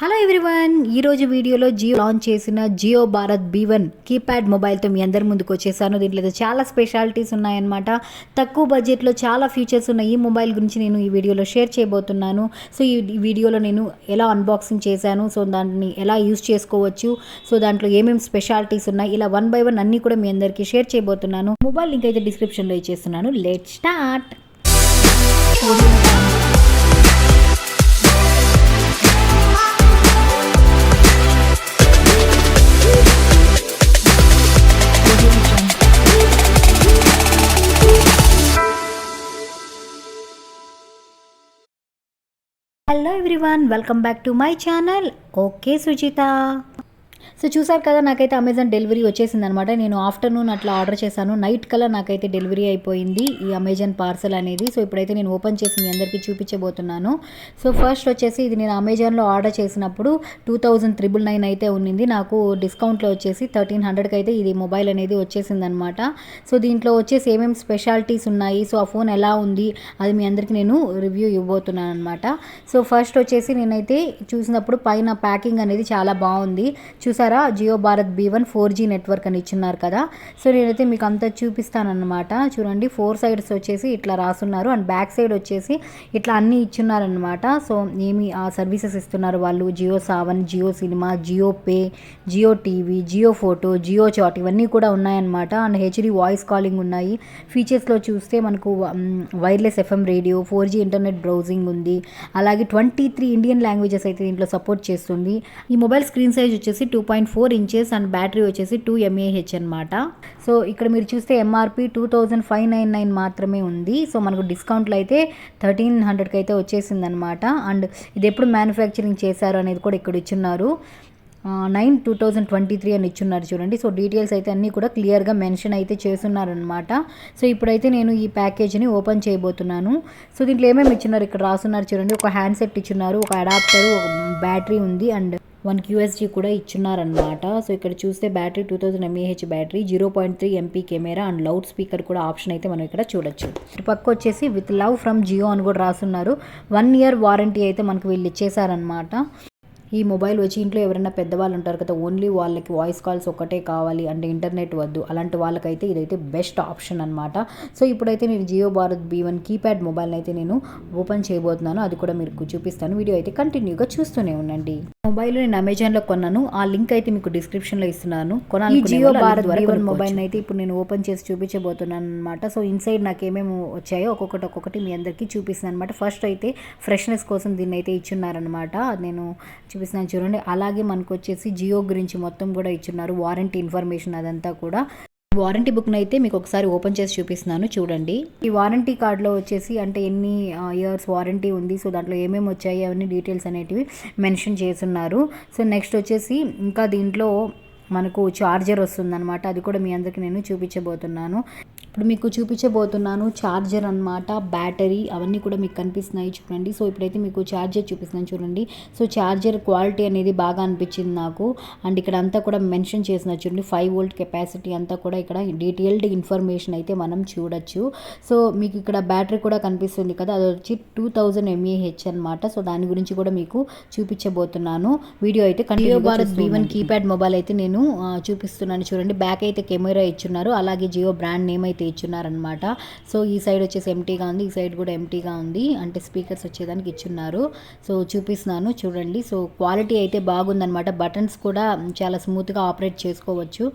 Hello everyone, ఈరోజు వీడియోలో Jio launch చేసిన జియో భారత్ B1 కీప్యాడ్ మొబైల్తో మీ అందరి ముందుకు వచ్చేసాను. దీంట్లో చాలా స్పెషాలిటీస్ ఉన్నాయన్నమాట. తక్కువ బడ్జెట్లో చాలా ఫీచర్స్ ఉన్న ఈ మొబైల్ గురించి నేను ఈ వీడియోలో షేర్ చేయబోతున్నాను. సో ఈ వీడియోలో నేను ఎలా అన్బాక్సింగ్ చేశాను, సో దాన్ని ఎలా యూస్ చేసుకోవచ్చు, సో దాంట్లో ఏమేమి స్పెషాలిటీస్ ఉన్నాయి, ఇలా 1 by 1 అన్నీ కూడా మీ అందరికీ షేర్ చేయబోతున్నాను. మొబైల్ లింక్ అయితే డిస్క్రిప్షన్లో ఇచ్చేస్తున్నాను. Let's start. Hello everyone, welcome back to my channel. Okay Sujitha. So చూసారు కదా, నాకైతే అమెజాన్ డెలివరీ వచ్చేసింది అనమాట. నేను ఆఫ్టర్నూన్ అట్లా ఆర్డర్ చేశాను, నైట్ కల్లా నాకైతే డెలివరీ అయిపోయింది ఈ అమెజాన్ పార్సల్ అనేది. సో ఇప్పుడైతే నేను ఓపెన్ చేసి మీ అందరికీ చూపించబోతున్నాను. సో ఫస్ట్ వచ్చేసి ఇది నేను అమెజాన్లో ఆర్డర్ చేసినప్పుడు 2099 అయితే ఉన్నింది. నాకు డిస్కౌంట్లో వచ్చేసి 1300కి అయితే ఇది మొబైల్ అనేది వచ్చేసింది అనమాట. సో దీంట్లో వచ్చేసి ఏమేమి స్పెషాలిటీస్ ఉన్నాయి, సో ఆ ఫోన్ ఎలా ఉంది, అది మీ అందరికీ నేను రివ్యూ ఇవ్వబోతున్నాను అనమాట. సో ఫస్ట్ వచ్చేసి నేనైతే చూసినప్పుడు పైన ప్యాకింగ్ అనేది చాలా బాగుంది. చూసారా, Jio Bharat B1 4G network అని ఇచ్చున్నారు కదా. సో నేనైతే మీకు అంతా చూపిస్తానన్నమాట. చూడండి, 4 సైడ్స్ వచ్చేసి ఇట్లా రాసున్నారు, అండ్ బ్యాక్ సైడ్ వచ్చేసి ఇట్లా అన్నీ ఇచ్చున్నారనమాట. సో ఏమి ఆ సర్వీసెస్ ఇస్తున్నారు వాళ్ళు, Jio Saavn, Jio Cinema, Jio Pay, Jio TV, Jio Photo, Jio Chat, ఇవన్నీ కూడా ఉన్నాయన్నమాట. అండ్ HD వాయిస్ కాలింగ్ ఉన్నాయి. ఫీచర్స్లో చూస్తే మనకు wireless FM radio, 4G internet browsing ఉంది. అలాగే 23 ఇండియన్ లాంగ్వేజెస్ అయితే దీంట్లో సపోర్ట్ చేస్తుంది. ఈ మొబైల్ స్క్రీన్ సైజ్ వచ్చేసి 2.4 ఇంచెస్ అండ్ బ్యాటరీ వచ్చేసి 2 mAh అనమాట. సో ఇక్కడ మీరు చూస్తే MRP 2599 మాత్రమే ఉంది. సో మనకు డిస్కౌంట్లో అయితే 1300కి అయితే వచ్చేసింది అనమాట. అండ్ ఇది ఎప్పుడు మ్యానుఫ్యాక్చరింగ్ చేశారు అనేది కూడా ఇక్కడ ఇచ్చున్నారు. 9/2023 అని ఇచ్చున్నారు చూడండి. సో డీటెయిల్స్ అయితే అన్నీ కూడా క్లియర్గా మెన్షన్ అయితే చేస్తున్నారనమాట. సో ఇప్పుడైతే నేను ఈ ప్యాకేజ్ని ఓపెన్ చేయబోతున్నాను. సో దీంట్లో ఏమేమి ఇచ్చున్నారు ఇక్కడ రాస్తున్నారు చూడండి. ఒక హ్యాండ్సెట్ ఇచ్చున్నారు, ఒక అడాప్టర్, ఒక బ్యాటరీ ఉంది, అండ్ 1 QSG కూడా ఇచ్చున్నారనమాట. సో ఇక్కడ చూస్తే battery 2000 mAh battery, 0.3 MP camera and loud speaker కూడా ఆప్షన్ అయితే మనం ఇక్కడ చూడొచ్చు. పక్క వచ్చేసి విత్ లవ్ ఫ్రమ్ జియో అని కూడా రాస్తున్నారు. 1 year వారంటీ అయితే మనకు వీళ్ళు ఇచ్చేసారనమాట. ఈ మొబైల్ వచ్చి ఇంట్లో ఎవరైనా పెద్దవాళ్ళు ఉంటారు కదా, ఓన్లీ వాళ్ళకి వాయిస్ కాల్స్ ఒక్కటే కావాలి అంటే ఇంటర్నెట్ వద్దు, అలాంటి వాళ్ళకైతే ఇదైతే బెస్ట్ ఆప్షన్ అనమాట. సో ఇప్పుడైతే నేను జియో భారత్ B1 కీప్యాడ్ మొబైల్ని అయితే నేను ఓపెన్ చేయబోతున్నాను, అది కూడా మీకు చూపిస్తాను. వీడియో అయితే కంటిన్యూగా చూస్తూనే ఉండండి. మొబైల్ నేను అమెజాన్లో కొన్నాను, ఆ లింక్ అయితే మీకు డిస్క్రిప్షన్లో ఇస్తున్నాను. కొనాలి జియో భారత్ B1 మొబైల్ని అయితే ఇప్పుడు నేను ఓపెన్ చేసి చూపించబోతున్నాను అనమాట. సో ఇన్సైడ్ నాకు ఏమేమి వచ్చాయో ఒక్కొక్కటి మీ అందరికీ చూపిస్తున్నాను అనమాట. ఫస్ట్ అయితే ఫ్రెష్నెస్ కోసం దీన్ని అయితే ఇచ్చున్నారనమాట, నేను చూపిస్తున్నాను చూడండి. అలాగే మనకు వచ్చేసి జియో గురించి మొత్తం కూడా ఇచ్చున్నారు, వారంటీ ఇన్ఫర్మేషన్ అదంతా కూడా. వారంటీ బుక్ని అయితే మీకు ఒకసారి ఓపెన్ చేసి చూపిస్తున్నాను చూడండి. ఈ వారంటీ కార్డులో వచ్చేసి అంటే ఎన్ని ఇయర్స్ వారంటీ ఉంది, సో దాంట్లో ఏమేమి వచ్చాయి అవన్నీ డీటెయిల్స్ అనేటివి మెన్షన్ చేస్తున్నారు. సో నెక్స్ట్ వచ్చేసి ఇంకా దీంట్లో మనకు ఛార్జర్ వస్తుందన్నమాట, అది కూడా మీ అందరికీ నేను చూపించబోతున్నాను. ఇప్పుడు మీకు చూపించబోతున్నాను ఛార్జర్ అనమాట, బ్యాటరీ అవన్నీ కూడా మీకు కనిపిస్తున్నాయి చూడండి. సో ఇప్పుడైతే మీకు ఛార్జర్ చూపిస్తున్నాను చూడండి. సో ఛార్జర్ క్వాలిటీ అనేది బాగా అనిపించింది నాకు. అండ్ ఇక్కడ అంతా కూడా మెన్షన్ చేసిన చూడండి, 5 volt కెపాసిటీ అంతా కూడా ఇక్కడ డీటెయిల్డ్ ఇన్ఫర్మేషన్ అయితే మనం చూడొచ్చు. సో మీకు ఇక్కడ బ్యాటరీ కూడా కనిపిస్తుంది కదా, అది వచ్చి 2000 mAh అనమాట. సో దాని గురించి కూడా మీకు చూపించబోతున్నాను. వీడియో అయితే Jio Bharat B1 keypad mobile అయితే నేను చూపిస్తున్నాను చూడండి. బ్యాక్ అయితే కెమెరా ఇచ్చున్నారు, అలాగే జియో బ్రాండ్ నేమ్ అయితే ఇచ్చున్నారనమాట. సో ఈ సైడ్ వచ్చేసి ఎంటీగా ఉంది, ఈ సైడ్ కూడా ఎంటీగా ఉంది, అంటే స్పీకర్స్ వచ్చేదానికి ఇచ్చున్నారు. సో చూపిస్తున్నాను చూడండి. సో క్వాలిటీ అయితే బాగుందనమాట, బటన్స్ కూడా చాలా స్మూత్గా ఆపరేట్ చేసుకోవచ్చు.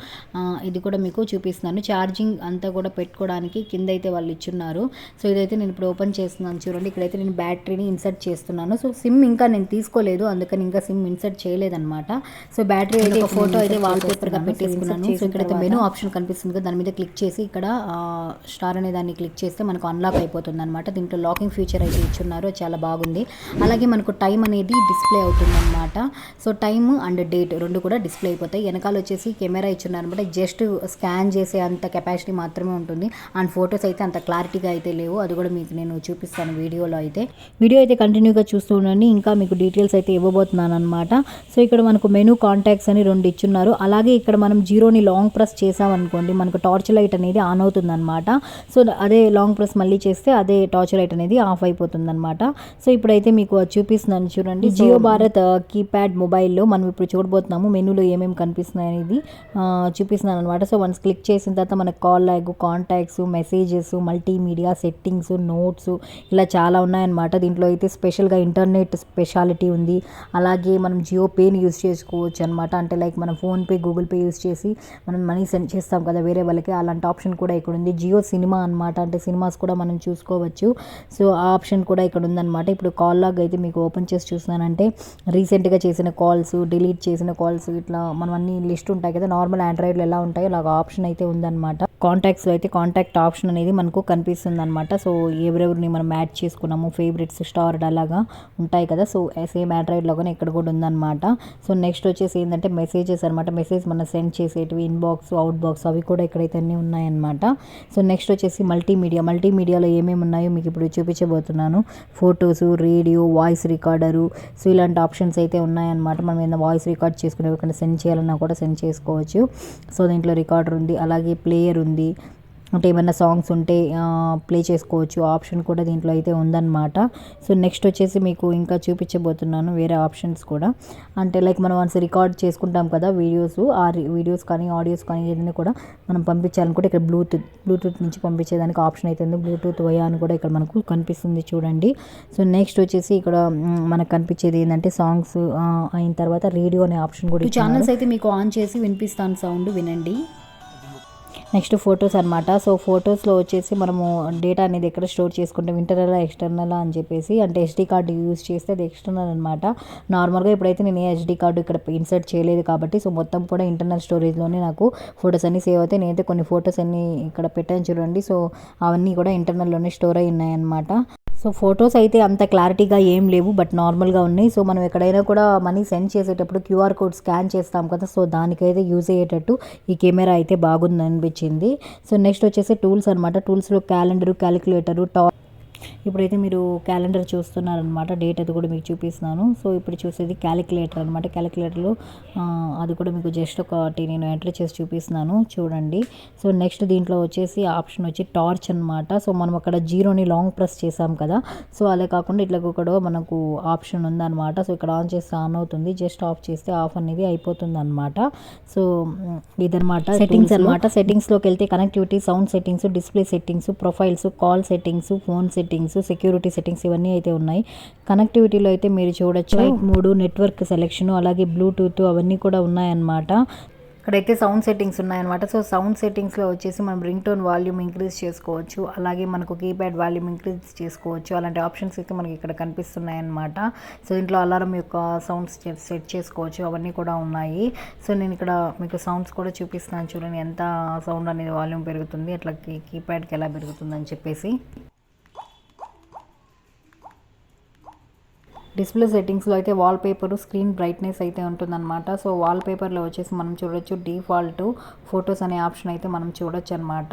ఇది కూడా మీకు చూపిస్తున్నాను. ఛార్జింగ్ అంతా కూడా పెట్టుకోవడానికి కింద అయితే వాళ్ళు ఇచ్చున్నారు. సో ఇదైతే నేను ఇప్పుడు ఓపెన్ చేస్తున్నాను చూడండి. ఇక్కడైతే నేను బ్యాటరీని ఇన్సర్ట్ చేస్తున్నాను. సో సిమ్ ఇంకా నేను తీసుకోలేదు, అందుకని ఇంకా సిమ్ ఇన్సర్ట్ చేయలేదన్నమాట. సో బ్యాటరీ అయితే ఒక ఫోటో అయితే వాల్పేపర్గా పెట్టేసుకున్నాను. సో ఇక్కడైతే మెనూ ఆప్షన్ కనిపిస్తుంది కదా, దాని మీద క్లిక్ చేసి ఇక్కడ స్టార్ అనే దాన్ని క్లిక్ చేస్తే మనకు అన్లాక్ అయిపోతుంది అనమాట. దీంట్లో లాకింగ్ ఫీచర్ అయితే ఇచ్చున్నారు, చాలా బాగుంది. అలాగే మనకు టైం అనేది డిస్ప్లే అవుతుంది అనమాట. సో టైమ్ అండ్ డేట్ రెండు కూడా డిస్ప్లే అయిపోతాయి. వెనకాల వచ్చేసి కెమెరా ఇచ్చున్నారు అనమాట, జస్ట్ స్కాన్ చేసే అంత కెపాసిటీ మాత్రమే ఉంటుంది. అండ్ ఫొటోస్ అయితే అంత క్లారిటీగా అయితే లేవు, అది కూడా మీకు నేను చూపిస్తాను వీడియోలో అయితే. వీడియో అయితే కంటిన్యూగా చూస్తూ ఉండండి, ఇంకా మీకు డీటెయిల్స్ అయితే ఇవ్వబోతున్నాను అనమాట. సో ఇక్కడ మనకు మెనూ కాంటాక్ట్స్ అని 2 ఇచ్చున్నారు. అలాగే ఇక్కడ మనం జీరోని లాంగ్ ప్రెస్ చేసామనుకోండి, మనకు టార్చ్ లైట్ అనేది ఆన్ అవుతుంది ఉంటుందన్నమాట. సో అదే లాంగ్ ప్రెస్ మళ్ళీ చేస్తే అదే టార్చ్ లైట్ అనేది ఆఫ్ అయిపోతుందన్నమాట. సో ఇప్పుడైతే మీకు అది చూపిస్తున్నాను చూడండి. జియో భారత్ కీప్యాడ్ మొబైల్లో మనం ఇప్పుడు చూడబోతున్నాము మెనూలో ఏమేమి కనిపిస్తున్నాయి అనేది చూపిస్తున్నాను అనమాట. సో వన్స్ క్లిక్ చేసిన తర్వాత మనకు call log, contacts, messages, multimedia, settings, notes ఇలా చాలా ఉన్నాయన్నమాట. దీంట్లో అయితే స్పెషల్గా ఇంటర్నెట్ స్పెషాలిటీ ఉంది. అలాగే మనం జియో పేని యూస్ చేసుకోవచ్చు అనమాట. అంటే లైక్ మనం ఫోన్పే, గూగుల్ పే యూస్ చేసి మనం మనీ సెండ్ చేస్తాం కదా వేరే వాళ్ళకి, అలాంటి ఆప్షన్ కూడా ఇక్కడ ఉంది. జియో సినిమా అనమాట, అంటే సినిమాస్ కూడా మనం చూసుకోవచ్చు. సో ఆ ఆప్షన్ కూడా ఇక్కడ ఉందన్నమాట. ఇప్పుడు కాల్ లాగ్ అయితే మీకు ఓపెన్ చేసి చూస్తున్నానంటే రీసెంట్గా చేసిన కాల్స్, డిలీట్ చేసిన కాల్స్, ఇట్లా మనం అన్ని లిస్ట్ ఉంటాయి కదా నార్మల్ ఆండ్రాయిడ్లో ఎలా ఉంటాయో అలాగ ఆప్షన్ అయితే ఉందన్నమాట. కాంటాక్ట్స్లో అయితే కాంటాక్ట్ ఆప్షన్ అనేది మనకు కనిపిస్తుంది అనమాట. సో ఎవరెవరిని మనం యాడ్ చేసుకున్నాము, ఫేవరెట్స్, స్టార్డ్ అలాగా ఉంటాయి కదా. సో సేమ్ ఆండ్రాయిడ్లోగానే ఇక్కడ కూడా ఉందన్నమాట. సో నెక్స్ట్ వచ్చేసి ఏంటంటే మెసేజెస్ అనమాట. మెసేజ్ మనం సెండ్ చేసేటివి ఇన్బాక్స్, అవుట్ బాక్స్ అవి కూడా ఇక్కడైతే అన్నీ ఉన్నాయన్నమాట. సో నెక్స్ట్ వచ్చేసి మల్టీమీడియాలో ఏమేమి ఉన్నాయో మీకు ఇప్పుడు చూపించబోతున్నాను. Photos, radio, voice recorder, so ఇలాంటి ఆప్షన్స్ అయితే ఉన్నాయన్నమాట. మనం ఏదైనా వాయిస్ రికార్డ్ చేసుకుని ఎవరికైనా సెండ్ చేయాలన్నా కూడా సెండ్ చేసుకోవచ్చు. సో దీంట్లో రికార్డర్ ఉంది, అలాగే ప్లేయర్ ఉంది. అంటే ఏమైనా సాంగ్స్ ఉంటే ప్లే చేసుకోవచ్చు ఆప్షన్ కూడా దీంట్లో అయితే ఉందన్నమాట. సో నెక్స్ట్ వచ్చేసి మీకు ఇంకా చూపించబోతున్నాను వేరే ఆప్షన్స్ కూడా. అంటే లైక్ మనం వన్స్ రికార్డ్ చేసుకుంటాం కదా వీడియోస్, ఆ వీడియోస్ కానీ ఆడియోస్ కానీ ఏదైనా కూడా మనం పంపించాలనుకుంటే ఇక్కడ బ్లూటూత్ నుంచి పంపించేదానికి ఆప్షన్ అయితే ఉంది. బ్లూటూత్ వయా అని కూడా ఇక్కడ మనకు కనిపిస్తుంది చూడండి. సో నెక్స్ట్ వచ్చేసి ఇక్కడ మనకు కనిపించేది ఏంటంటే సాంగ్స్ అయిన తర్వాత రేడియో అనే ఆప్షన్ కూడా. ఛానల్స్ అయితే మీకు ఆన్ చేసి వినిపిస్తాను, సౌండ్ వినండి. నెక్స్ట్ ఫొటోస్ అనమాట. సో ఫొటోస్లో వచ్చేసి మనము డేటా అనేది ఎక్కడ స్టోర్ చేసుకుంటాం, ఇంటర్నల్ ఎక్స్టర్నల్ అని చెప్పేసి, అంటే ఎస్డీ కార్డు యూస్ చేస్తే అది ఎక్స్టర్నల్ అనమాట. నార్మల్గా ఇప్పుడైతే నేను ఎస్డీ కార్డు ఇక్కడ ఇన్సర్ట్ చేయలేదు కాబట్టి సో మొత్తం కూడా ఇంటర్నల్ స్టోరేజ్లోనే నాకు ఫొటోస్ అన్నీ సేవ్ అవుతాయి. నేనైతే కొన్ని ఫొటోస్ అన్నీ ఇక్కడ పెట్టాను చూడండి. సో అవన్నీ కూడా ఇంటర్నల్లోనే స్టోర్ అయి ఉన్నాయన్నమాట. సో ఫొటోస్ అయితే అంత క్లారిటీగా ఏం లేవు, బట్ నార్మల్గా ఉన్నాయి. సో మనం ఎక్కడైనా కూడా మనీ సెండ్ చేసేటప్పుడు క్యూఆర్ కోడ్ స్కాన్ చేస్తాం కదా, సో దానికైతే యూజ్ అయ్యేటట్టు ఈ కెమెరా అయితే బాగుంది అనిపించింది. సో నెక్స్ట్ వచ్చేసి టూల్స్ అనమాట. టూల్స్లో క్యాలెండరు, క్యాలిక్యులేటరు, ఇప్పుడైతే మీరు క్యాలెండర్ చూస్తున్నారనమాట. డేట్ అది కూడా మీకు చూపిస్తున్నాను. సో ఇప్పుడు చూసేది క్యాలిక్యులేటర్ అనమాట. క్యాలిక్యులేటర్లో అది కూడా మీకు జస్ట్ ఒకటి నేను ఎంటర్ చేసి చూపిస్తున్నాను చూడండి. సో నెక్స్ట్ దీంట్లో వచ్చేసి ఆప్షన్ వచ్చి టార్చ్ అనమాట. సో మనం అక్కడ జీరోని లాంగ్ ప్రెస్ చేసాం కదా, సో అలా కాకుండా ఇట్లా కూడా మనకు ఆప్షన్ ఉందన్నమాట. సో ఇక్కడ ఆన్ చేస్తే ఆన్ అవుతుంది, జస్ట్ ఆఫ్ చేస్తే ఆఫ్ అనేది అయిపోతుంది అనమాట. సో ఇదనమాట సెట్టింగ్స్ అనమాట. సెట్టింగ్స్లోకి వెళ్తే connectivity, sound settings, display settings, profiles, call settings, phone settings, security settings ఇవన్నీ అయితే ఉన్నాయి. కనెక్టివిటీలో అయితే మీరు చూడొచ్చు మోడ్, నెట్వర్క్ సెలెక్షన్, అలాగే బ్లూటూత్ అవన్నీ కూడా ఉన్నాయన్నమాట. ఇక్కడైతే సౌండ్ సెట్టింగ్స్ ఉన్నాయన్నమాట. సో సౌండ్ సెట్టింగ్స్లో వచ్చేసి మనం రింగ్ టోన్ వాల్యూమ్ ఇంక్రీజ్ చేసుకోవచ్చు, అలాగే మనకు కీప్యాడ్ వాల్యూమ్ ఇంక్రీజ్ చేసుకోవచ్చు. అలాంటి ఆప్షన్స్ అయితే మనకి ఇక్కడ కనిపిస్తున్నాయి అన్నమాట. సో దీంట్లో అలారం యొక్క సౌండ్స్ సెట్ చేసుకోవచ్చు, అవన్నీ కూడా ఉన్నాయి. సో నేను ఇక్కడ మీకు సౌండ్స్ కూడా చూపిస్తున్నాను చూడండి, ఎంత సౌండ్ అనేది వాల్యూమ్ పెరుగుతుంది, అట్లా కీప్యాడ్కి ఎలా పెరుగుతుందని చెప్పేసి. డిస్ప్లే సెట్టింగ్స్లో అయితే వాల్పేపర్, స్క్రీన్ బ్రైట్నెస్ అయితే ఉంటుందన్నమాట. సో వాల్పేపర్లో వచ్చేసి మనం చూడొచ్చు డిఫాల్ట్ ఫొటోస్ అనే ఆప్షన్ అయితే మనం చూడొచ్చు అనమాట.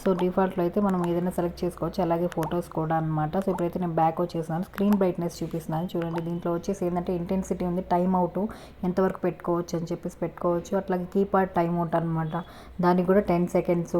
సో డిఫాల్ట్లో అయితే మనం ఏదైనా సెలెక్ట్ చేసుకోవచ్చు, అలాగే ఫొటోస్ కూడా అనమాట. సో ఇప్పుడైతే నేను బ్యాక్ వచ్చేసాను, స్క్రీన్ బ్రైట్నెస్ చూపిస్తున్నాను చూడండి. దీంట్లో వచ్చేసి ఏంటంటే ఇంటెన్సిటీ ఉంది, టైమ్ అవుట్ ఎంతవరకు పెట్టుకోవచ్చు అని చెప్పేసి పెట్టుకోవచ్చు. అట్లాగే కీప్యాడ్ టైమ్ అవుట్ అనమాట, దానికి కూడా 10 సెకండ్స్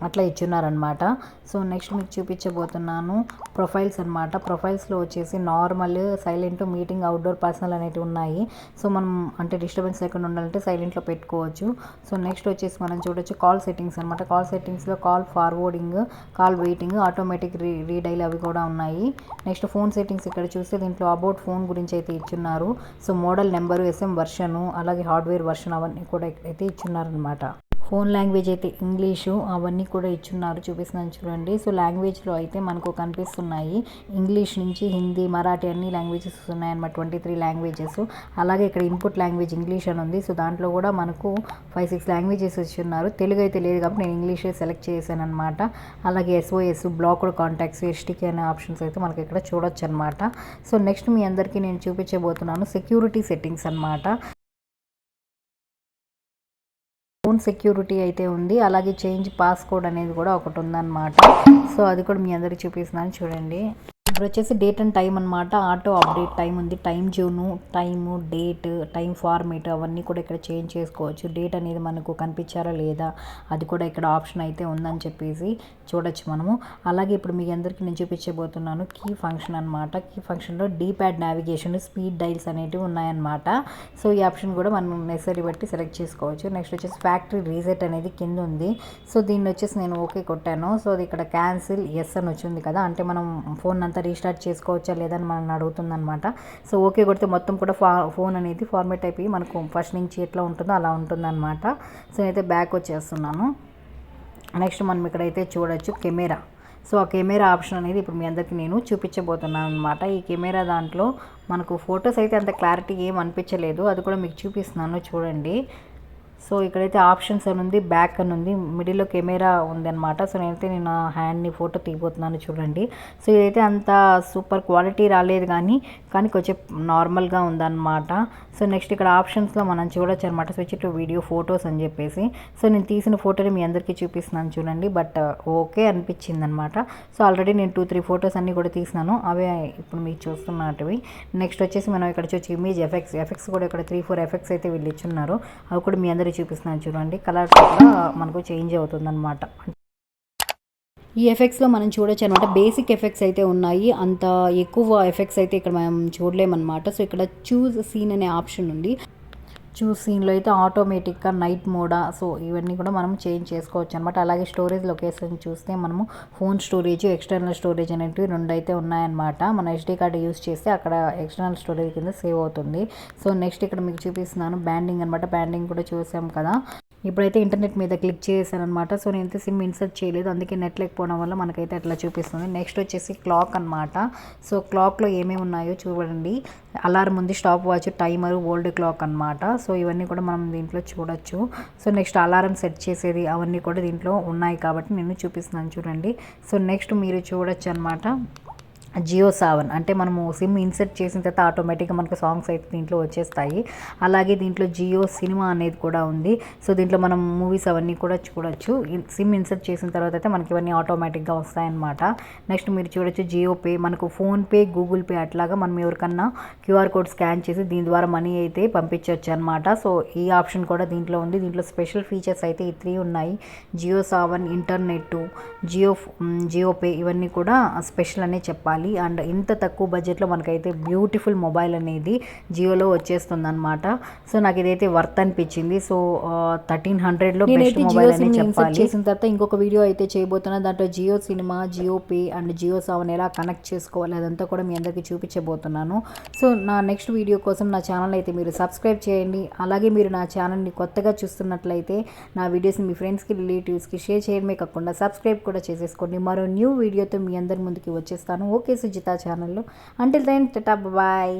అట్లా ఇచ్చున్నారనమాట. సో నెక్స్ట్ మీకు చూపించబోతున్నాను ప్రొఫైల్స్ అనమాట. ప్రొఫైల్స్లో వచ్చేసి normal, silent, meeting, outdoor, personal అనేవి ఉన్నాయి. సో మనం అంటే డిస్టర్బెన్స్ లేకుండా ఉండాలంటే సైలెంట్లో పెట్టుకోవచ్చు. సో నెక్స్ట్ వచ్చేసి మనం చూడొచ్చు కాల్ సెట్టింగ్స్ అనమాట. కాల్ సెట్టింగ్స్లో call forwarding, call waiting, automatic redial అవి కూడా ఉన్నాయి. నెక్స్ట్ ఫోన్ సెట్టింగ్స్ ఇక్కడ చూస్తే దీంట్లో అబౌట్ ఫోన్ గురించి అయితే ఇచ్చున్నారు. సో మోడల్ నెంబరు, ఎస్ఎం వర్షను, అలాగే హార్డ్వేర్ వర్షన్ అవన్నీ కూడా అయితే ఇచ్చున్నారనమాట. ఫోన్ లాంగ్వేజ్ అయితే ఇంగ్లీషు అవన్నీ కూడా ఇచ్చున్నారు, చూపిస్తున్నాను చూడండి. సో లాంగ్వేజ్లో అయితే మనకు కనిపిస్తున్నాయి ఇంగ్లీష్ నుంచి హిందీ, మరాఠీ అన్ని లాంగ్వేజెస్ ఉన్నాయన్నమాట. 23 లాంగ్వేజెస్. అలాగే ఇక్కడ ఇన్పుట్ లాంగ్వేజ్ ఇంగ్లీష్ అని ఉంది. సో దాంట్లో కూడా మనకు 5-6 లాంగ్వేజెస్ ఇచ్చున్నారు. తెలుగు అయితే లేదు కాబట్టి నేను ఇంగ్లీషే సెలెక్ట్ చేశాను అనమాట. అలాగే SOS, బ్లాక్డ్ కాంటాక్ట్స్, STK అనే ఆప్షన్స్ అయితే మనకి ఇక్కడ చూడొచ్చు అనమాట. సో నెక్స్ట్ మీ అందరికీ నేను చూపించబోతున్నాను సెక్యూరిటీ సెట్టింగ్స్ అనమాట. ఫోన్ సెక్యూరిటీ అయితే ఉంది, అలాగే చేంజ్ పాస్కోడ్ అనేది కూడా ఒకటి ఉందన్నమాట. సో అది కూడా మీ అందరికి చూపిస్తున్నాను చూడండి. ఇప్పుడు వచ్చేసి డేట్ అండ్ టైం అనమాట. ఆటో అప్డేట్ టైం ఉంది, time zone, time, date, time format అవన్నీ కూడా ఇక్కడ చేంజ్ చేసుకోవచ్చు. డేట్ అనేది మనకు కనిపించారా లేదా అది కూడా ఇక్కడ ఆప్షన్ అయితే ఉందని చెప్పేసి చూడొచ్చు మనము. అలాగే ఇప్పుడు మీ అందరికీ నేను చూపించబోతున్నాను కీ ఫంక్షన్ అనమాట. కీ ఫంక్షన్లో డీప్యాడ్ నావిగేషన్, స్పీడ్ డైల్స్ అనేటివి ఉన్నాయన్నమాట. సో ఈ ఆప్షన్ కూడా మనం నెసరీ బట్టి సెలెక్ట్ చేసుకోవచ్చు. నెక్స్ట్ వచ్చేసి ఫ్యాక్టరీ రీసెట్ అనేది కింద ఉంది. సో దీన్ని వచ్చేసి నేను ఓకే కొట్టాను. సో అది ఇక్కడ క్యాన్సిల్ ఎస్ అని వచ్చింది కదా, అంటే మనం ఫోన్ అంతా రీస్టార్ట్ చేసుకోవచ్చా లేదని మనల్ని అడుగుతుందనమాట. సో ఓకే కొడితే మొత్తం కూడా ఫోన్ అనేది ఫార్మేట్ అయిపోయి మనకు ఫస్ట్ నుంచి ఎట్లా ఉంటుందో అలా ఉంటుందన్నమాట. సో నేనైతే బ్యాక్ వచ్చేస్తున్నాను. నెక్స్ట్ మనం ఇక్కడైతే చూడొచ్చు కెమెరా. సో ఆ కెమెరా ఆప్షన్ అనేది ఇప్పుడు మీ అందరికీ నేను చూపించబోతున్నాను అనమాట. ఈ కెమెరా దాంట్లో మనకు ఫొటోస్ అయితే అంత క్లారిటీ ఏం అనిపించలేదు, అది కూడా మీకు చూపిస్తున్నాను చూడండి. సో ఇక్కడైతే ఆప్షన్స్ అని ఉంది, బ్యాక్ అని ఉంది, మిడిల్లో కెమెరా ఉంది అనమాట. సో నేనైతే నేను హ్యాండ్ని ఫోటో తీయబోతున్నాను చూడండి. సో ఇదైతే అంత సూపర్ క్వాలిటీ రాలేదు కానీ కొంచెం నార్మల్గా ఉందన్నమాట. సో నెక్స్ట్ ఇక్కడ ఆప్షన్స్లో మనం చూడొచ్చు అనమాట, స్విచ్ టు వీడియో ఫొటోస్ అని చెప్పేసి. సో నేను తీసిన ఫోటోని మీ అందరికీ చూపిస్తున్నాను చూడండి. బట్ ఓకే అనిపించింది అనమాట. సో ఆల్రెడీ నేను 2-3 ఫొటోస్ అన్నీ కూడా తీసినాను, అవే ఇప్పుడు మీకు చూస్తున్నట్టువి. నెక్స్ట్ వచ్చేసి మనం ఇక్కడ చూసి ఇమేజ్ ఎఫెక్ట్స్ కూడా ఇక్కడ 3-4 ఎఫెక్ట్స్ అయితే వీళ్ళు ఇచ్చున్నారు, అవి కూడా మీ అందరికీ చూపిస్తున్నాను చూడండి. కలర్ కూడా మనకు చేంజ్ అవుతుంది అనమాట. ఈ ఎఫెక్ట్స్లో మనం చూడొచ్చు అనమాట. బేసిక్ ఎఫెక్ట్స్ అయితే ఉన్నాయి, అంత ఎక్కువ ఎఫెక్ట్స్ అయితే ఇక్కడ మనం చూడలేమన్నమాట. సో ఇక్కడ చూస్ సీన్ అనే ఆప్షన్ ఉంది. చూస్ సీన్లో అయితే ఆటోమేటిక్గా నైట్ మోడా, సో ఇవన్నీ కూడా మనం చేంజ్ చేసుకోవచ్చు అనమాట. అలాగే స్టోరేజ్ లొకేషన్ చూస్తే మనము ఫోన్ స్టోరేజ్, ఎక్స్టర్నల్ స్టోరేజ్ అనేటివి 2 అయితే ఉన్నాయన్నమాట. మన ఎస్డీ కార్డు యూస్ చేస్తే అక్కడ ఎక్స్టర్నల్ స్టోరేజ్ కింద సేవ్ అవుతుంది. సో నెక్స్ట్ ఇక్కడ మీకు చూపిస్తున్నాను బ్యాండింగ్ అనమాట. బ్యాండింగ్ కూడా చూసాం కదా. ఇప్పుడైతే ఇంటర్నెట్ మీద క్లిక్ చేశాను అనమాట. సో నేనైతే సిమ్ ఇన్సర్ట్ చేయలేదు, అందుకే నెట్ లేకపోవడం వల్ల మనకైతే అట్లా చూపిస్తుంది. నెక్స్ట్ వచ్చేసి క్లాక్ అనమాట. సో క్లాక్లో ఏమేమి ఉన్నాయో చూడండి. అలారం ఉంది, stop watch, timer, old clock అనమాట. సో ఇవన్నీ కూడా మనం దీంట్లో చూడొచ్చు. సో నెక్స్ట్ అలారం సెట్ చేసేది అవన్నీ కూడా దీంట్లో ఉన్నాయి కాబట్టి నేను చూపిస్తున్నాను చూడండి. సో నెక్స్ట్ మీరు చూడొచ్చు అనమాట జియో సావన్, అంటే మనము సిమ్ ఇన్సర్ట్ చేసిన తర్వాత ఆటోమేటిక్గా మనకు సాంగ్స్ అయితే దీంట్లో వచ్చేస్తాయి. అలాగే దీంట్లో జియో సినిమా అనేది కూడా ఉంది. సో దీంట్లో మనం మూవీస్ అవన్నీ కూడా చూడొచ్చు. సిమ్ ఇన్సర్ట్ చేసిన తర్వాత అయితే మనకి ఇవన్నీ ఆటోమేటిక్గా వస్తాయన్నమాట. నెక్స్ట్ మీరు చూడొచ్చు జియో పే, మనకు ఫోన్పే, గూగుల్ పే అట్లాగా మనం ఎవరికన్నా క్యూఆర్ కోడ్ స్కాన్ చేసి దీని ద్వారా మనీ అయితే పంపించవచ్చు అనమాట. సో ఈ ఆప్షన్ కూడా దీంట్లో ఉంది. దీంట్లో స్పెషల్ ఫీచర్స్ అయితే ఈ 3 ఉన్నాయి. జియో సావన్, ఇంటర్నెట్, జియో పే ఇవన్నీ కూడా స్పెషల్ అనే చెప్పాలి. అండ్ ఇంత తక్కువ బడ్జెట్లో మనకైతే బ్యూటిఫుల్ మొబైల్ అనేది జియోలో వచ్చేస్తుంది అనమాట. సో నాకు ఇదైతే వర్త్ అనిపించింది. సో 1300లో బెస్ట్ మొబైల్ అని చెప్పాలి. చేసిన తర్వాత ఇంకొక వీడియో అయితే చేయబోతున్నా, దాంట్లో Jio Cinema, Jio Pay and Jio Saavn ఎలా కనెక్ట్ చేసుకోవాలి అదంతా కూడా మీ అందరికీ చూపించబోతున్నాను. సో నా నెక్స్ట్ వీడియో కోసం నా ఛానల్ అయితే మీరు సబ్స్క్రైబ్ చేయండి. అలాగే మీరు నా ఛానల్ని కొత్తగా చూస్తున్నట్లయితే నా వీడియోస్ని మీ ఫ్రెండ్స్కి, రిలేటివ్స్కి షేర్ చేయడమే కాకుండా సబ్స్క్రైబ్ కూడా చేసేసుకోండి. మరో న్యూ వీడియోతో మీ అందరి ముందుకి వచ్చేస్తాను. ఓకే సుజిత ఛానల్లో. Until then tata bye.